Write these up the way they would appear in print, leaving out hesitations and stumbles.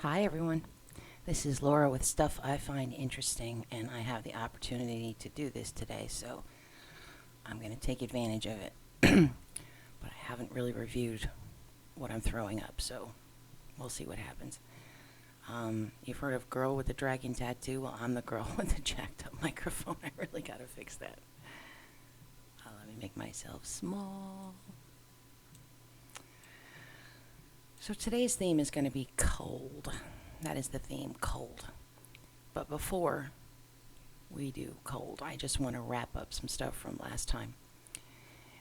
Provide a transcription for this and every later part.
Hi, everyone. This is Laura with Stuff I Find Interesting, and I have the opportunity to do this today, so I'm going to take advantage of it. But I haven't really reviewed what I'm throwing up, so we'll see what happens. You've heard of Girl with the Dragon Tattoo? Well, I'm the girl with the jacked up microphone. I really got to fix that. Let me make myself small. So today's theme is going to be cold. That is the theme, cold. But before we do cold, I just want to wrap up some stuff from last time.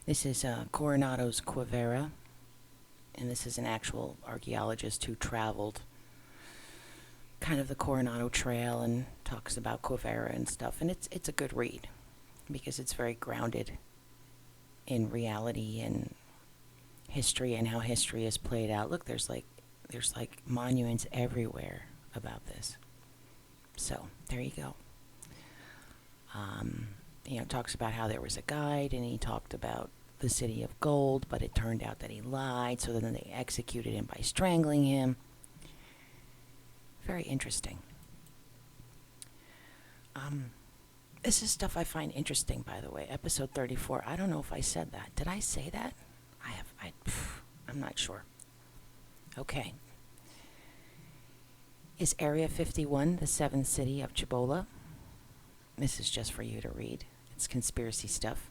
This is Coronado's Quivira, and this is an actual archaeologist who traveled kind of the Coronado Trail and talks about Quivira and stuff. And it's a good read because it's very grounded in reality and history and how history is played out. Look, there's like monuments everywhere about this. So there you go. It talks about how there was a guide, and he talked about the city of gold, but it turned out that he lied, so then they executed him by strangling him. Very interesting. This is stuff I find interesting, by the way. Episode 34. I don't know if I said that. Did I say that? I'm not sure. Okay. Is Area 51 the seventh city of Cibola? This is just for you to read. It's conspiracy stuff,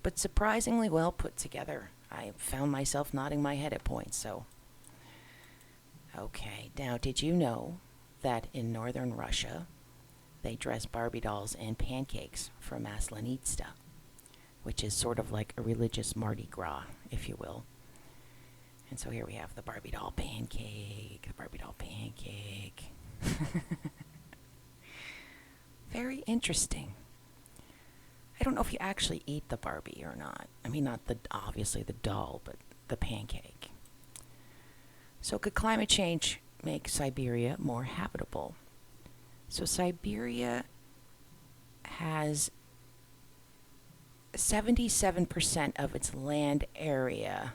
but surprisingly well put together. I found myself nodding my head at points, so. Okay, now did you know that in northern Russia, they dress Barbie dolls in pancakes for Maslenitsa, which is sort of like a religious Mardi Gras, if you will. And so here we have the Barbie doll pancake, Very interesting. I don't know if you actually eat the Barbie or not. I mean, not obviously the doll, but the pancake. So could climate change make Siberia more habitable? So Siberia has 77% of its land area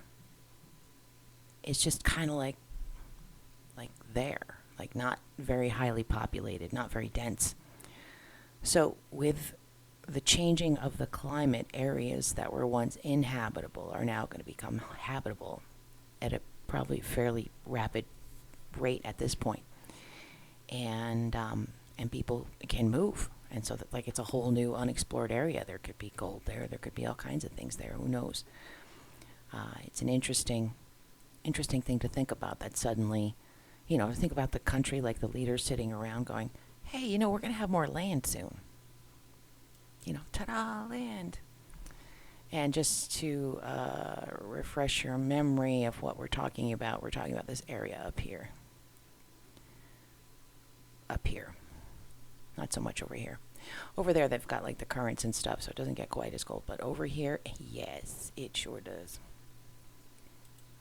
is just kind of like there, like not very highly populated, not very dense. So with the changing of the climate, areas that were once inhabitable are now going to become habitable at a probably fairly rapid rate at this point. And people can move. And so that, like, it's a whole new unexplored area. There could be gold there. There could be all kinds of things there. Who knows? It's an interesting thing to think about, that suddenly, think about the country, like the leaders sitting around going, hey, we're going to have more land soon. Ta-da, land. And just to refresh your memory of what we're talking about this area up here. Up here. Not so much over here. Over there, they've got like the currents and stuff, so it doesn't get quite as cold. But over here, yes, it sure does.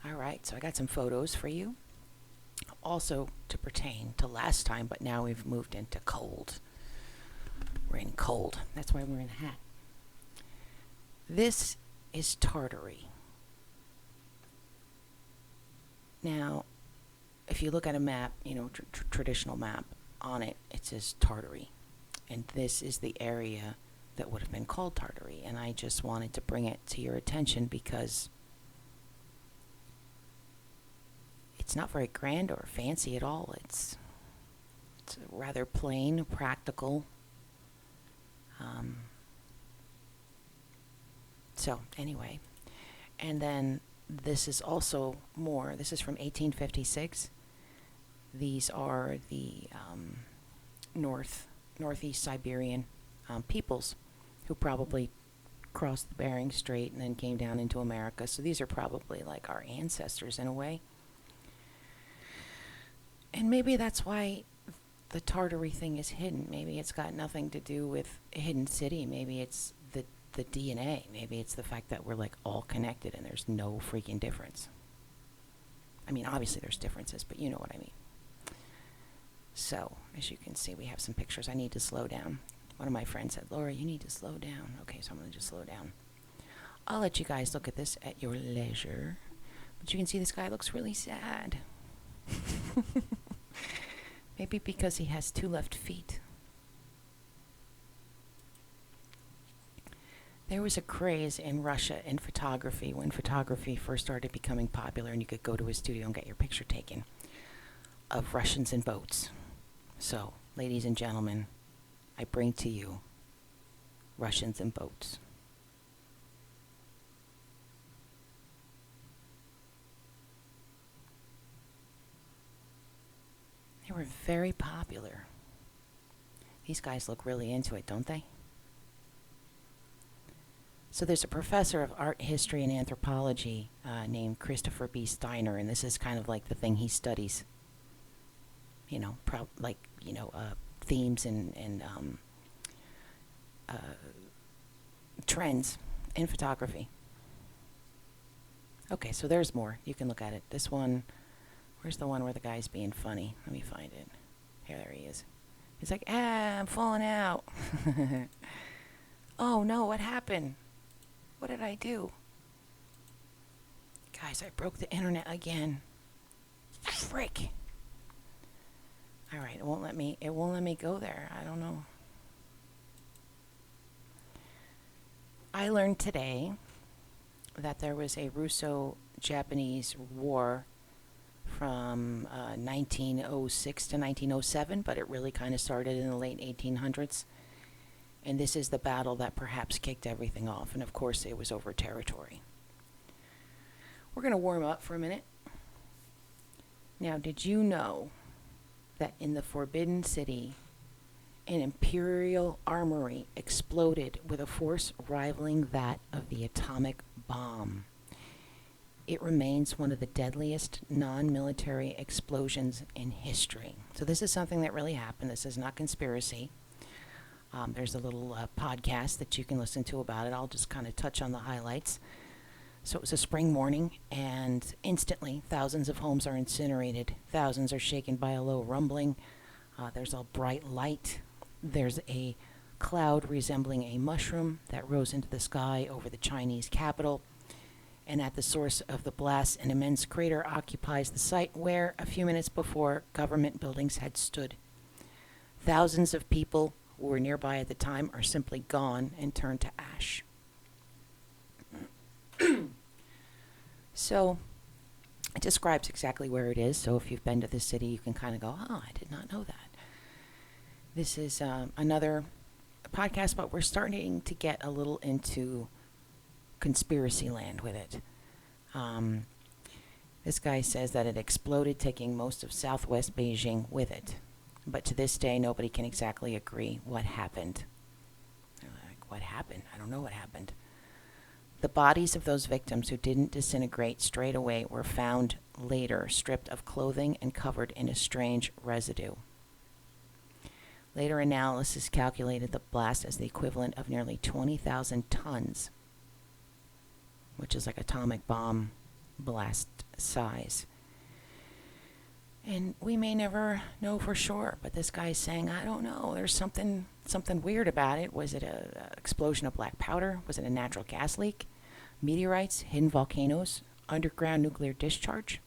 All right, so I got some photos for you. Also to pertain to last time, but now we've moved into cold. We're in cold. That's why we're in a hat. This is Tartary. Now, if you look at a map, traditional map, on it, it says Tartary. And this is the area that would have been called Tartary. And I just wanted to bring it to your attention because it's not very grand or fancy at all. It's rather plain, practical. So anyway, and then this is also more. This is from 1856. These are the northeast Siberian peoples who probably crossed the Bering Strait and then came down into America. So these are probably like our ancestors in a way. And maybe that's why the Tartary thing is hidden. Maybe it's got nothing to do with a hidden city. Maybe it's the DNA. Maybe it's the fact that we're like all connected and there's no freaking difference. I mean, obviously there's differences, but you know what I mean. So, as you can see, we have some pictures. I need to slow down. One of my friends said, Laura, you need to slow down. Okay, so I'm going to just slow down. I'll let you guys look at this at your leisure. But you can see this guy looks really sad. Maybe because he has 2 left feet. There was a craze in Russia in photography when photography first started becoming popular and you could go to a studio and get your picture taken of Russians in boats. So, ladies and gentlemen, I bring to you Russians in boats. They were very popular. These guys look really into it, don't they? So there's a professor of art history and anthropology named Christopher B. Steiner, and this is kind of like the thing he studies. You know, themes and trends in photography. Okay, so there's more. You can look at it. This one, where's the one where the guy's being funny? Let me find it. Here, there he is. He's like, I'm falling out. Oh no, what happened? What did I do? Guys, I broke the internet again. Frick. Alright, it won't let me go there. I don't know. I learned today that there was a Russo-Japanese war from 1906 to 1907, but it really kind of started in the late 1800s. And this is the battle that perhaps kicked everything off. And of course, it was over territory. We're going to warm up for a minute. Now, did you know that in the Forbidden City, an Imperial armory exploded with a force rivaling that of the atomic bomb? It remains one of the deadliest non-military explosions in history. So this is something that really happened. This is not conspiracy. There's a little podcast that you can listen to about it. I'll just kind of touch on the highlights. So it was a spring morning, and instantly thousands of homes are incinerated. Thousands are shaken by a low rumbling. There's a bright light. There's a cloud resembling a mushroom that rose into the sky over the Chinese capital. And at the source of the blast, an immense crater occupies the site where, a few minutes before, government buildings had stood. Thousands of people who were nearby at the time are simply gone and turned to ash. So, it describes exactly where it is. So if you've been to the city, you can kind of go, oh, I did not know that. This is another podcast, but we're starting to get a little into conspiracy land with it. This guy says that it exploded, taking most of southwest Beijing with it. But to this day, nobody can exactly agree what happened. They're like, what happened? I don't know what happened. The bodies of those victims who didn't disintegrate straight away were found later, stripped of clothing and covered in a strange residue. Later analysis calculated the blast as the equivalent of nearly 20,000 tons, which is like atomic bomb blast size. And we may never know for sure, but this guy's saying, I don't know, there's something weird about it. Was it an explosion of black powder? Was it a natural gas leak? Meteorites, hidden volcanoes, underground nuclear discharge?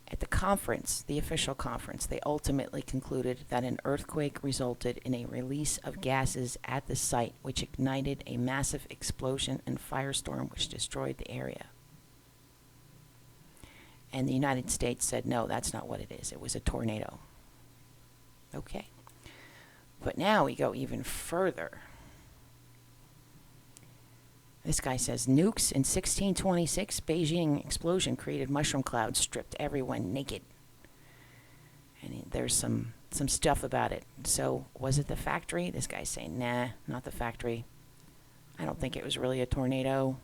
At the conference, the official conference, they ultimately concluded that an earthquake resulted in a release of gases at the site, which ignited a massive explosion and firestorm which destroyed the area. And the United States said, no, that's not what it is. It was a tornado. Okay. But now we go even further. This guy says, nukes in 1626, Beijing explosion created mushroom clouds, stripped everyone naked. And there's some stuff about it. So, was it the factory? This guy's saying, nah, not the factory. I don't think it was really a tornado.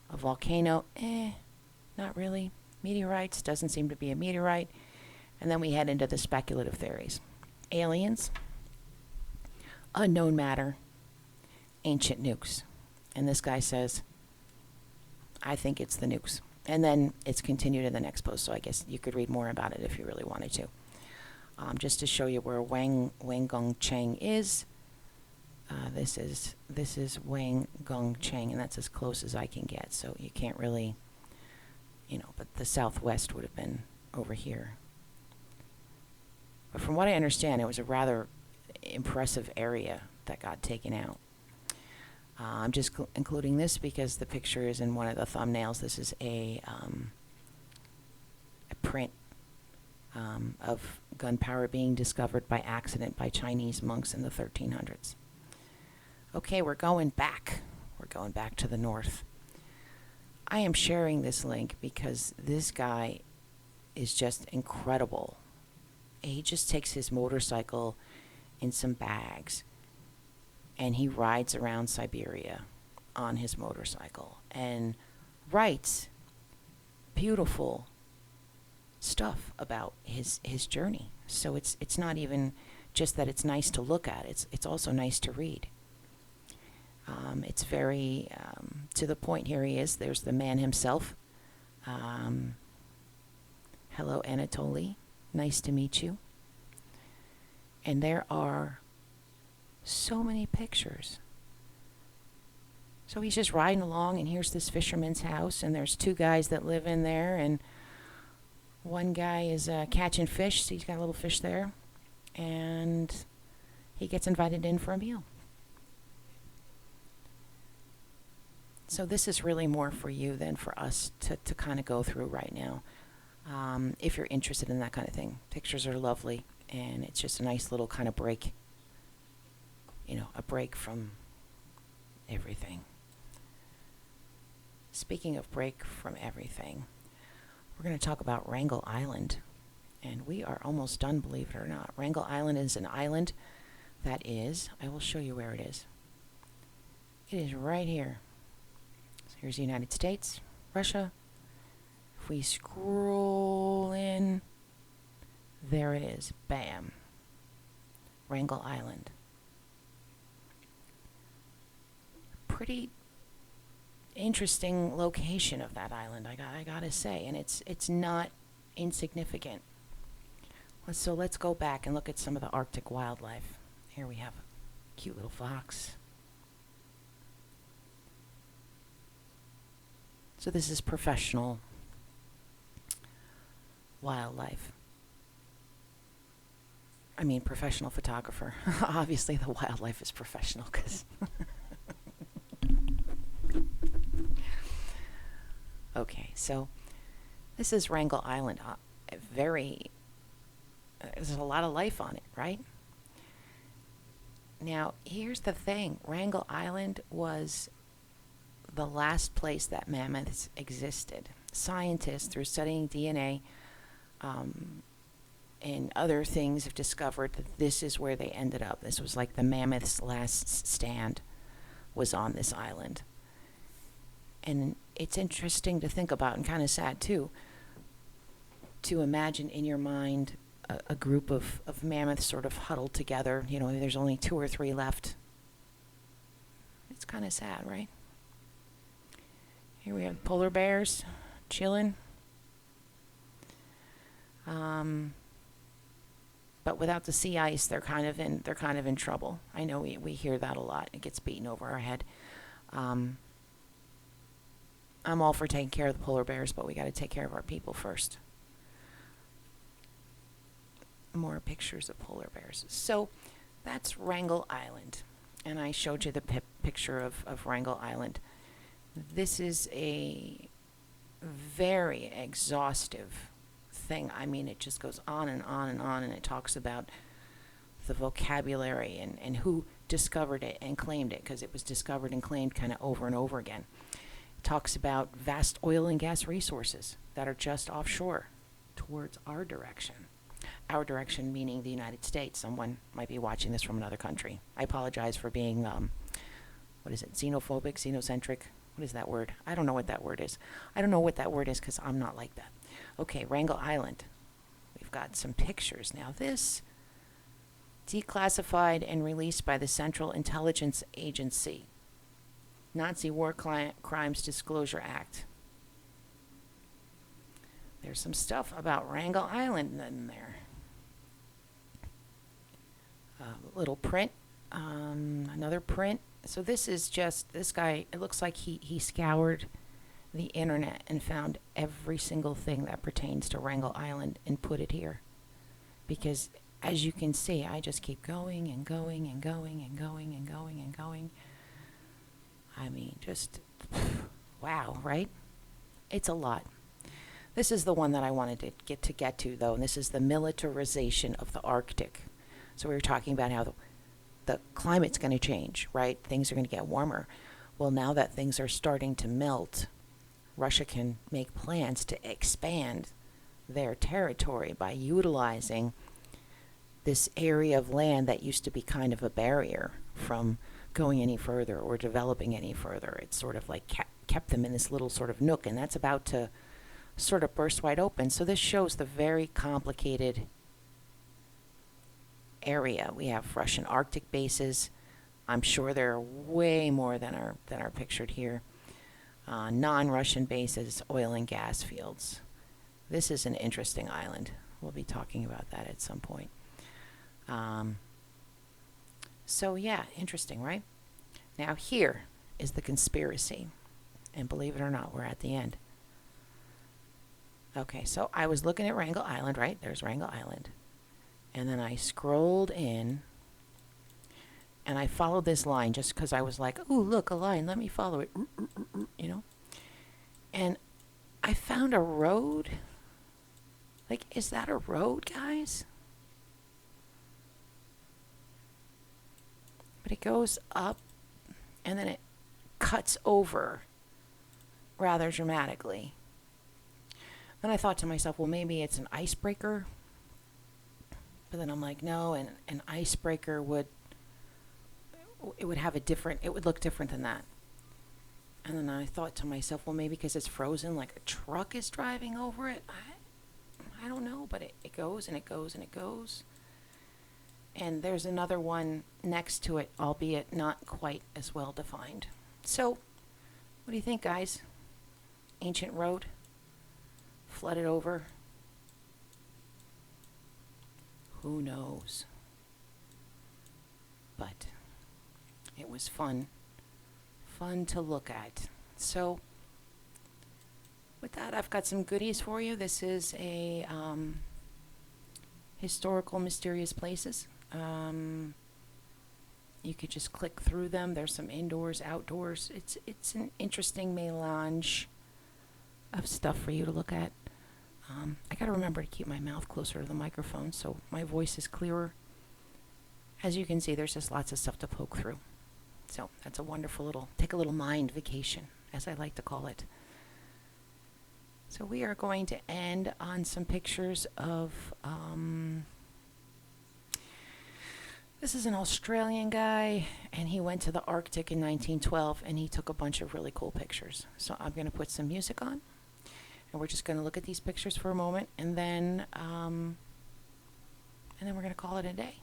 A volcano? Not really. Meteorites, doesn't seem to be a meteorite. And then we head into the speculative theories. Aliens, unknown matter, ancient nukes. And this guy says, I think it's the nukes. And then it's continued in the next post, so I guess you could read more about it if you really wanted to. Just to show you where Wang Gong Cheng is. This is Wang Gong Cheng, and that's as close as I can get. So you can't really, but the southwest would have been over here. But from what I understand, it was a rather impressive area that got taken out. I'm just including this because the picture is in one of the thumbnails. This is a print of gunpowder being discovered by accident by Chinese monks in the 1300s. Okay, we're going back. We're going back to the north. I am sharing this link because this guy is just incredible. He just takes his motorcycle in some bags and he rides around Siberia on his motorcycle and writes beautiful stuff about his journey. So it's not even just that it's nice to look at. It's also nice to read. It's very to the point. Here he is. There's the man himself. Hello, Anatoly. Nice to meet you. And there are so many pictures. So he's just riding along, and here's this fisherman's house, and there's two guys that live in there, and one guy is catching fish, so he's got a little fish there, and he gets invited in for a meal. So this is really more for you than for us to kind of go through right now. If you're interested in that kind of thing. Pictures are lovely, and it's just a nice little kind of break, you know, a break from everything. Speaking of break from everything, we're going to talk about Wrangel Island, and we are almost done, believe it or not. Wrangel Island is an island that is, I will show you where it is. It is right here. So here's the United States, Russia. If we scroll in, there it is. Bam. Wrangel Island. Pretty interesting location of that island, I gotta say, and it's not insignificant. So let's go back and look at some of the Arctic wildlife. Here we have a cute little fox. So this is professional wildlife. I mean, professional photographer. Obviously, the wildlife is professional because. Okay, so this is Wrangel Island. There's a lot of life on it, right? Now, here's the thing. Wrangel Island was the last place that mammoths existed. Scientists, through studying DNA and other things, have discovered that this is where they ended up. This was like the mammoth's last stand was on this island. And it's interesting to think about, and kind of sad too, to imagine in your mind a group of mammoths sort of huddled together. You know, there's only 2 or 3 left. It's kind of sad, right? Here we have polar bears chilling. But without the sea ice, they're kind of in trouble. I know we hear that a lot. It gets beaten over our head. I'm all for taking care of the polar bears, but we got to take care of our people first. More pictures of polar bears. So that's Wrangel Island, and I showed you the picture of Wrangel Island. This is a very exhaustive thing. I mean, it just goes on and on and on, and it talks about the vocabulary and who discovered it and claimed it, because it was discovered and claimed kind of over and over again. It talks about vast oil and gas resources that are just offshore towards our direction. Our direction meaning the United States. Someone might be watching this from another country. I apologize for being, xenophobic, xenocentric? What is that word? I don't know what that word is. I don't know what that word is because I'm not like that. Okay, Wrangel Island. We've got some pictures. Now this, declassified and released by the Central Intelligence Agency. Nazi War Crimes Disclosure Act. There's some stuff about Wrangel Island in there. Little print. Another print. So this is just, this guy, it looks like he scoured the internet and found every single thing that pertains to Wrangel Island and put it here. Because as you can see, I just keep going and going and going and going and going and going. I mean, just wow, right? It's a lot. This is the one that I wanted to get to, though, and this is the militarization of the Arctic. So we were talking about how the climate's going to change, right? Things are going to get warmer. Well, now that things are starting to melt, Russia can make plans to expand their territory by utilizing this area of land that used to be kind of a barrier from going any further or developing any further. It's sort of like kept them in this little sort of nook, and that's about to sort of burst wide open. So this shows the very complicated area. We have Russian Arctic bases. I'm sure there are way more than are pictured here. Non-Russian bases, oil and gas fields. This is an interesting island. We'll be talking about that at some point. So yeah, interesting, right? Now here is the conspiracy. And believe it or not, we're at the end. Okay, so I was looking at Wrangel Island, right? There's Wrangel Island. And then I scrolled in, and I followed this line just because I was like, ooh, look, a line, let me follow it, you know? And I found a road. Like, is that a road, guys? But it goes up, and then it cuts over rather dramatically. Then I thought to myself, well, maybe it's an icebreaker. But then I'm like, no, an icebreaker would have it would look different than that. And then I thought to myself, well, maybe because it's frozen, like a truck is driving over it. I don't know, but it goes and it goes and it goes. And there's another one next to it, albeit not quite as well defined. So, what do you think, guys? Ancient road? Flooded over? Who knows? But it was fun to look at. So with that, I've got some goodies for you. This is a historical mysterious places. You could just click through them. There's some indoors, outdoors. It's an interesting melange of stuff for you to look at. I got to remember to keep my mouth closer to the microphone so my voice is clearer. As you can see, there's just lots of stuff to poke through. So that's a wonderful take a little mind vacation, as I like to call it. So we are going to end on some pictures of, this is an Australian guy, and he went to the Arctic in 1912, and he took a bunch of really cool pictures. So I'm going to put some music on. And we're just going to look at these pictures for a moment, and then we're going to call it a day.